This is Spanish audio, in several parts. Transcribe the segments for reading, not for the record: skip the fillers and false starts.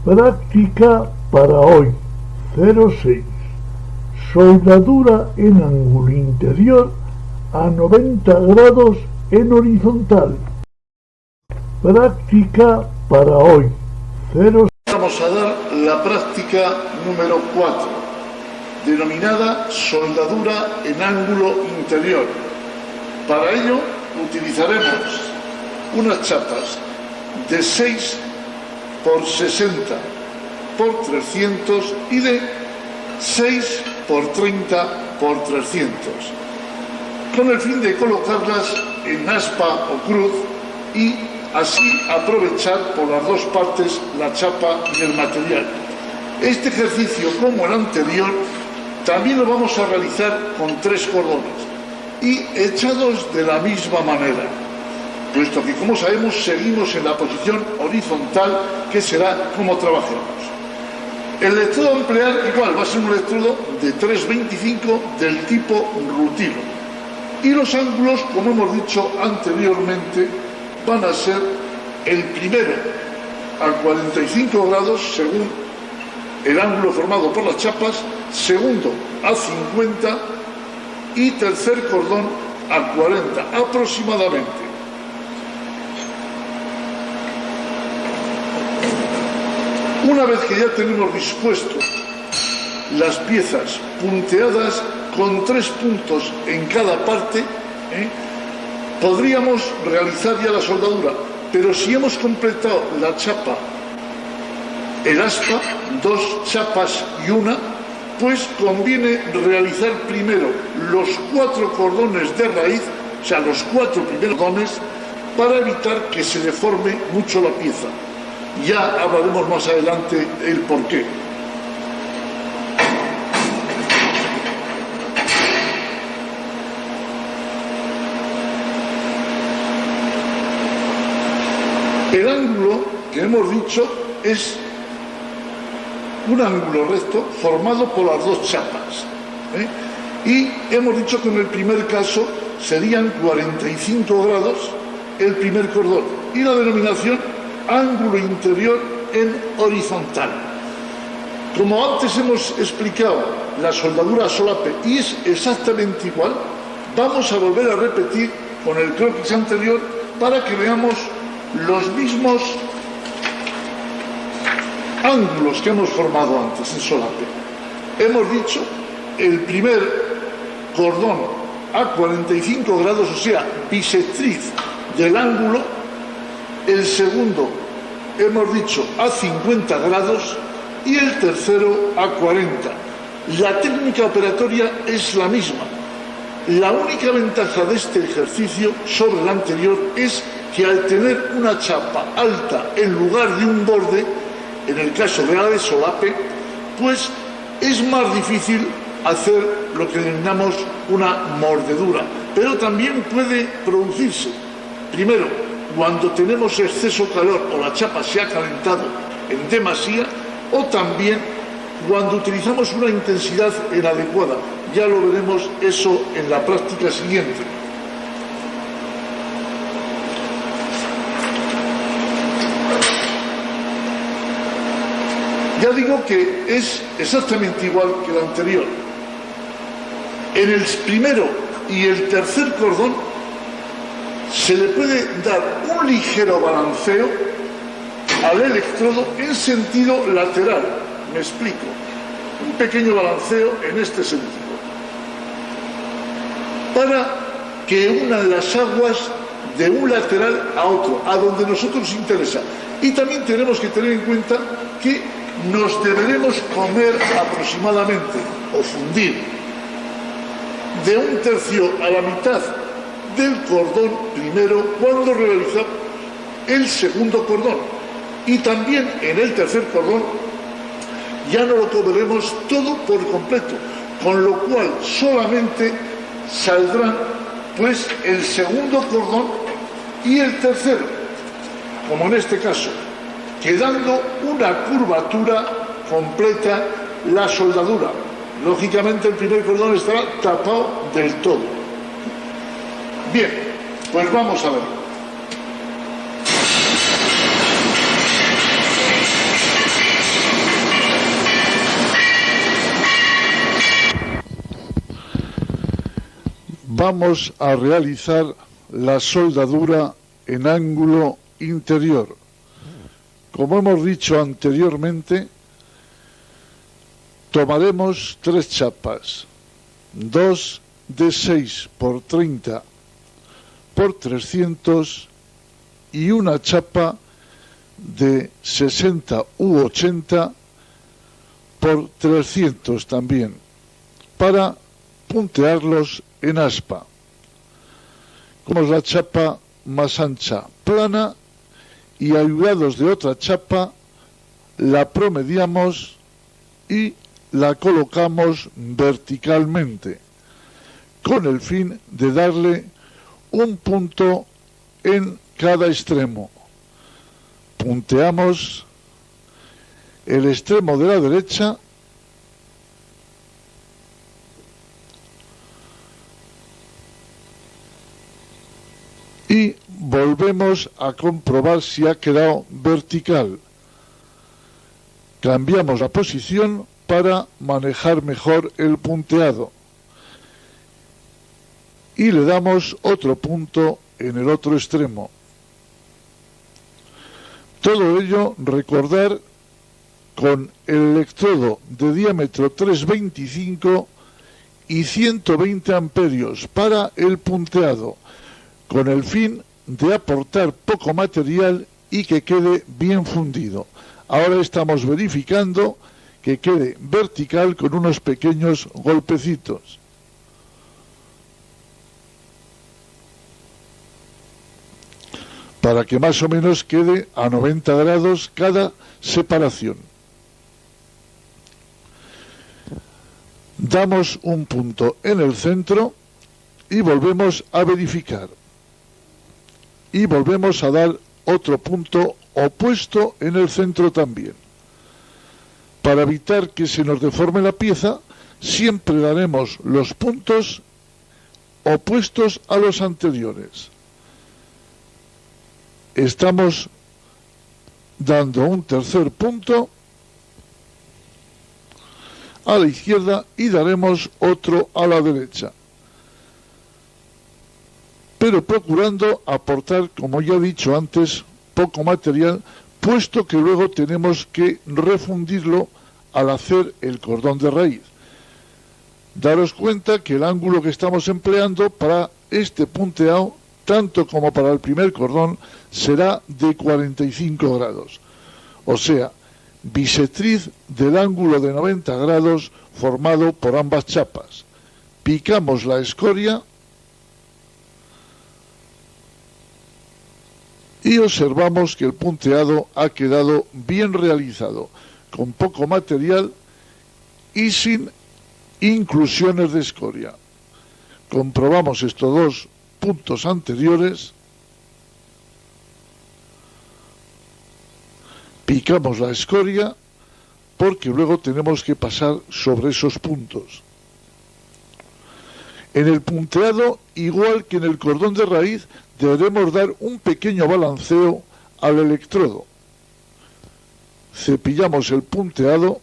Práctica para hoy 06. Soldadura en ángulo interior a 90 grados en horizontal. Práctica para hoy 06. Vamos a dar la práctica número 4, denominada soldadura en ángulo interior. Para ello utilizaremos unas chapas de 6 por 60 por 300 y de 6 por 30 por 300, con el fin de colocarlas en aspa o cruz y así aprovechar por las dos partes la chapa y el material. Este ejercicio, como el anterior, también lo vamos a realizar con 3 cordones y echados de la misma manera, puesto que, como sabemos, seguimos en la posición horizontal, que será como trabajemos. El electrodo a emplear igual va a ser un electrodo de 3,25 del tipo rutilo, y los ángulos, como hemos dicho anteriormente, van a ser el primero a 45 grados según el ángulo formado por las chapas, segundo a 50 y tercer cordón a 40 aproximadamente. Una vez que ya tenemos dispuesto las piezas punteadas con 3 puntos en cada parte, podríamos realizar ya la soldadura, pero si hemos completado la chapa, el aspa, 2 chapas y una, pues conviene realizar primero los 4 cordones de raíz, o sea, los 4 primeros cordones, para evitar que se deforme mucho la pieza. Ya hablaremos más adelante el porqué. El ángulo que hemos dicho es un ángulo recto formado por las 2 chapas. Y hemos dicho que en el primer caso serían 45 grados el primer cordón y la denominación ángulo interior en horizontal. Como antes hemos explicado la soldadura a solape y es exactamente igual, vamos a volver a repetir con el croquis anterior para que veamos los mismos ángulos que hemos formado antes en solape. Hemos dicho el primer cordón a 45 grados, o sea, bisectriz del ángulo. El segundo hemos dicho a 50 grados y el tercero a 40. La técnica operatoria es la misma. La única ventaja de este ejercicio sobre el anterior es que al tener una chapa alta en lugar de un borde, en el caso de la de solape, pues es más difícil hacer lo que denominamos una mordedura. Pero también puede producirse, primero, cuando tenemos exceso calor o la chapa se ha calentado en demasía, o también cuando utilizamos una intensidad inadecuada. Ya lo veremos eso en la práctica siguiente. Ya digo que es exactamente igual que el anterior. En el primero y el tercer cordón se le puede dar un ligero balanceo al electrodo en sentido lateral. Me explico. Un pequeño balanceo en este sentido, para que unan las aguas de un lateral a otro, a donde nosotros nos interesa. Y también tenemos que tener en cuenta que nos deberemos comer aproximadamente, o fundir, de 1/3 a la mitad del cordón primero cuando realizamos el segundo cordón, y también en el tercer cordón ya no lo comeremos todo por completo, con lo cual solamente saldrán pues el segundo cordón y el tercero, como en este caso, quedando una curvatura completa la soldadura. Lógicamente el primer cordón estará tapado del todo. Bien, pues vamos a ver. vamos a realizar la soldadura en ángulo interior. Como hemos dicho anteriormente, tomaremos 3 chapas, 2 de 6 por 30 por 300 y una chapa de 60 u 80 por 300 también, para puntearlos en aspa. Como es la chapa más ancha, plana, y ayudados de otra chapa, la promediamos y la colocamos verticalmente, con el fin de darle un punto en cada extremo. Punteamos el extremo de la derecha y volvemos a comprobar si ha quedado vertical. Cambiamos la posición para manejar mejor el punteado y le damos otro punto en el otro extremo. Todo ello, recordar, con el electrodo de diámetro 3,25 y 120 amperios para el punteado, con el fin de aportar poco material y que quede bien fundido. Ahora estamos verificando que quede vertical con unos pequeños golpecitos. Para que más o menos quede a 90 grados cada separación. Damos un punto en el centro y volvemos a verificar. Y volvemos a dar otro punto opuesto en el centro también. Para evitar que se nos deforme la pieza, siempre daremos los puntos opuestos a los anteriores. Estamos dando un tercer punto a la izquierda y daremos otro a la derecha, pero procurando aportar, como ya he dicho antes, poco material, puesto que luego tenemos que refundirlo al hacer el cordón de raíz. Daros cuenta que el ángulo que estamos empleando para este punteado, tanto como para el primer cordón, será de 45 grados. O sea, bisectriz del ángulo de 90 grados formado por ambas chapas. Picamos la escoria y observamos que el punteado ha quedado bien realizado, con poco material y sin inclusiones de escoria. Comprobamos estos dos puntos anteriores, picamos la escoria porque luego tenemos que pasar sobre esos puntos. En el punteado, igual que en el cordón de raíz, deberemos dar un pequeño balanceo al electrodo. Cepillamos el punteado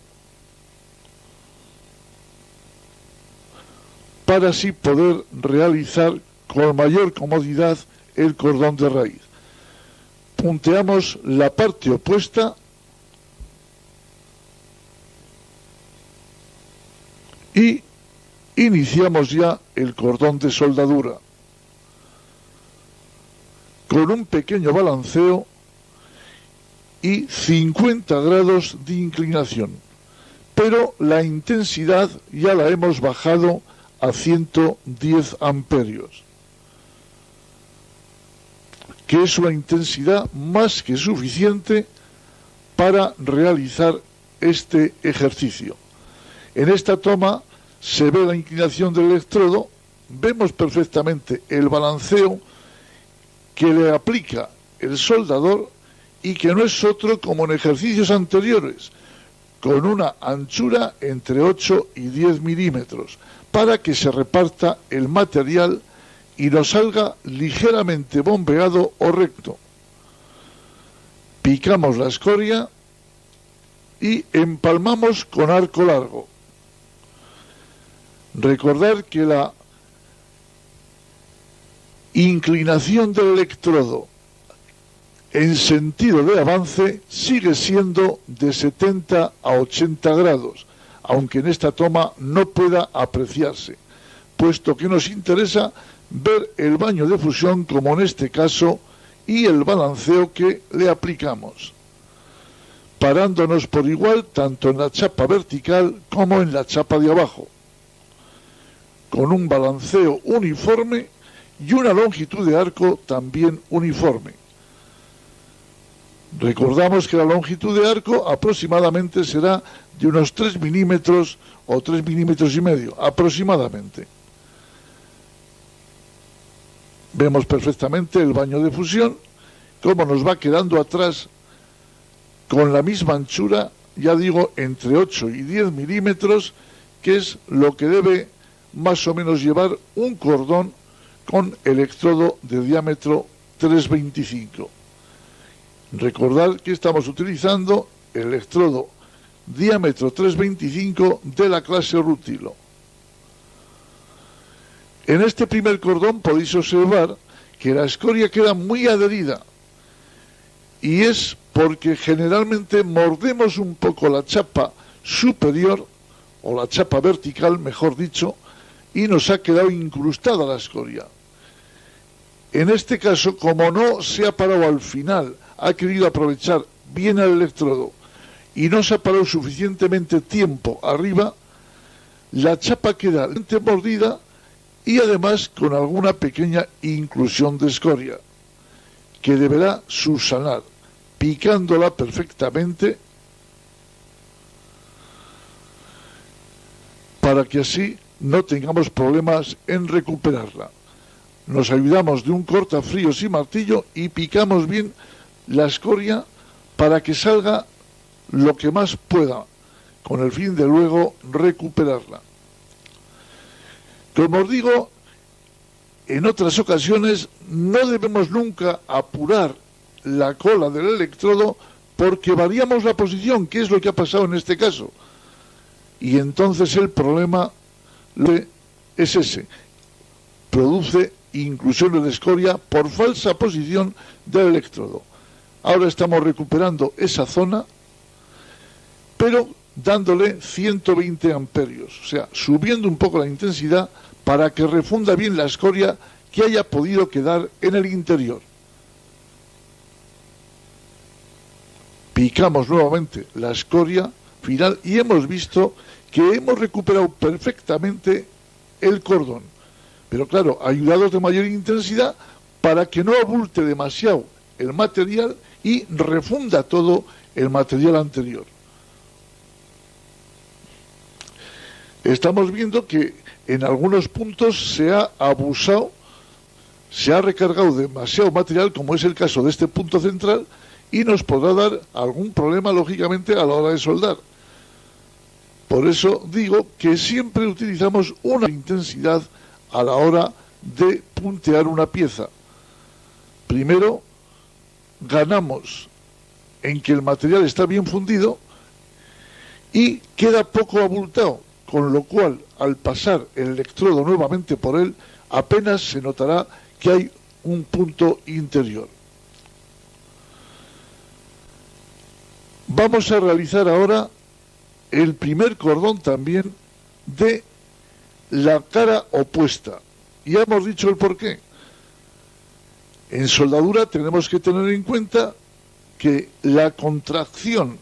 para así poder realizar con mayor comodidad el cordón de raíz. Punteamos la parte opuesta y iniciamos ya el cordón de soldadura con un pequeño balanceo y 50 grados de inclinación, pero la intensidad ya la hemos bajado a 110 amperios, que es una intensidad más que suficiente para realizar este ejercicio. En esta toma se ve la inclinación del electrodo, vemos perfectamente el balanceo que le aplica el soldador y que no es otro como en ejercicios anteriores, con una anchura entre 8 y 10 milímetros, para que se reparta el material y nos salga ligeramente bombeado o recto. Picamos la escoria y empalmamos con arco largo. Recordar que la inclinación del electrodo en sentido de avance sigue siendo de 70 a 80 grados, aunque en esta toma no pueda apreciarse, puesto que nos interesa ver el baño de fusión como en este caso y el balanceo que le aplicamos, parándonos por igual tanto en la chapa vertical como en la chapa de abajo, con un balanceo uniforme y una longitud de arco también uniforme. Recordamos que la longitud de arco aproximadamente será de unos 3 milímetros o 3 milímetros y medio, aproximadamente. Vemos perfectamente el baño de fusión, cómo nos va quedando atrás con la misma anchura, ya digo, entre 8 y 10 milímetros, que es lo que debe más o menos llevar un cordón con electrodo de diámetro 3,25. Recordad que estamos utilizando el electrodo diámetro 3,25 de la clase Rutilo. En este primer cordón podéis observar que la escoria queda muy adherida, y es porque generalmente mordemos un poco la chapa superior, o la chapa vertical, mejor dicho, y nos ha quedado incrustada la escoria. En este caso, como no se ha parado al final, ha querido aprovechar bien el electrodo y no se ha parado suficientemente tiempo arriba, la chapa queda mordida y además con alguna pequeña inclusión de escoria, que deberá subsanar, picándola perfectamente, para que así no tengamos problemas en recuperarla. Nos ayudamos de un cortafríos y martillo y picamos bien la escoria para que salga lo que más pueda, con el fin de luego recuperarla. Como os digo, en otras ocasiones no debemos nunca apurar la cola del electrodo porque variamos la posición, que es lo que ha pasado en este caso. Y entonces el problema es ese. Produce inclusiones de escoria por falsa posición del electrodo. Ahora estamos recuperando esa zona, pero dándole 120 amperios, o sea, subiendo un poco la intensidad para que refunda bien la escoria que haya podido quedar en el interior. Picamos nuevamente la escoria final y hemos visto que hemos recuperado perfectamente el cordón, pero claro, ayudados de mayor intensidad para que no abulte demasiado el material y refunda todo el material anterior. Estamos viendo que en algunos puntos se ha abusado, se ha recargado demasiado material, como es el caso de este punto central, y nos podrá dar algún problema, lógicamente, a la hora de soldar. Por eso digo que siempre utilizamos una intensidad a la hora de puntear una pieza. Primero, ganamos en que el material está bien fundido y queda poco abultado, con lo cual al pasar el electrodo nuevamente por él apenas se notará que hay un punto interior. Vamos a realizar ahora el primer cordón también de la cara opuesta. Ya hemos dicho el porqué. En soldadura tenemos que tener en cuenta que la contracción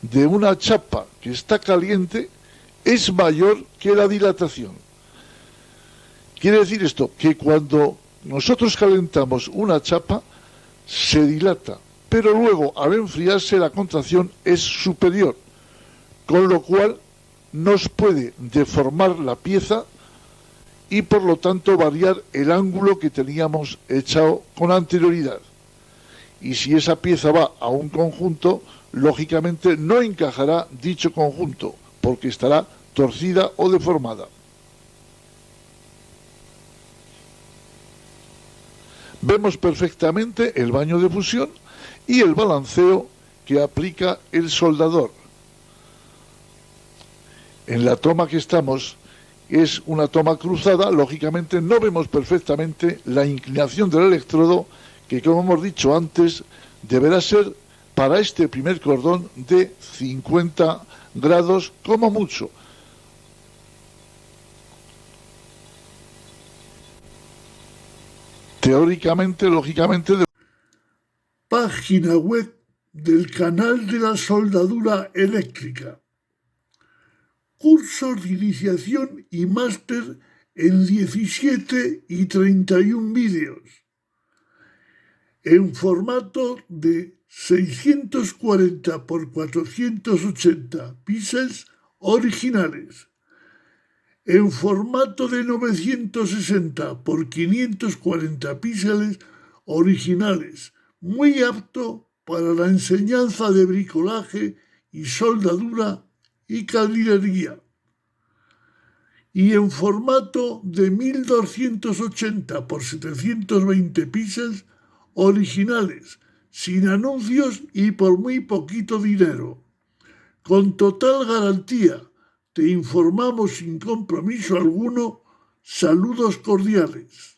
de una chapa que está caliente es mayor que la dilatación. Quiere decir esto, que cuando nosotros calentamos una chapa, se dilata, pero luego al enfriarse la contracción es superior, con lo cual nos puede deformar la pieza y por lo tanto variar el ángulo que teníamos echado con anterioridad. Y si esa pieza va a un conjunto, lógicamente no encajará dicho conjunto, porque estará torcida o deformada. Vemos perfectamente el baño de fusión y el balanceo que aplica el soldador. En la toma que estamos es una toma cruzada, lógicamente no vemos perfectamente la inclinación del electrodo, que como hemos dicho antes, deberá ser para este primer cordón de 50 grados como mucho. Teóricamente, lógicamente... Página web del canal de la soldadura eléctrica. Cursos de iniciación y máster en 17 y 31 vídeos, en formato de 640 x 480 píxeles originales, en formato de 960 x 540 píxeles originales, muy apto para la enseñanza de bricolaje y soldadura y calderería, y en formato de 1280 x 720 píxeles originales, sin anuncios y por muy poquito dinero. Con total garantía, te informamos sin compromiso alguno. Saludos cordiales.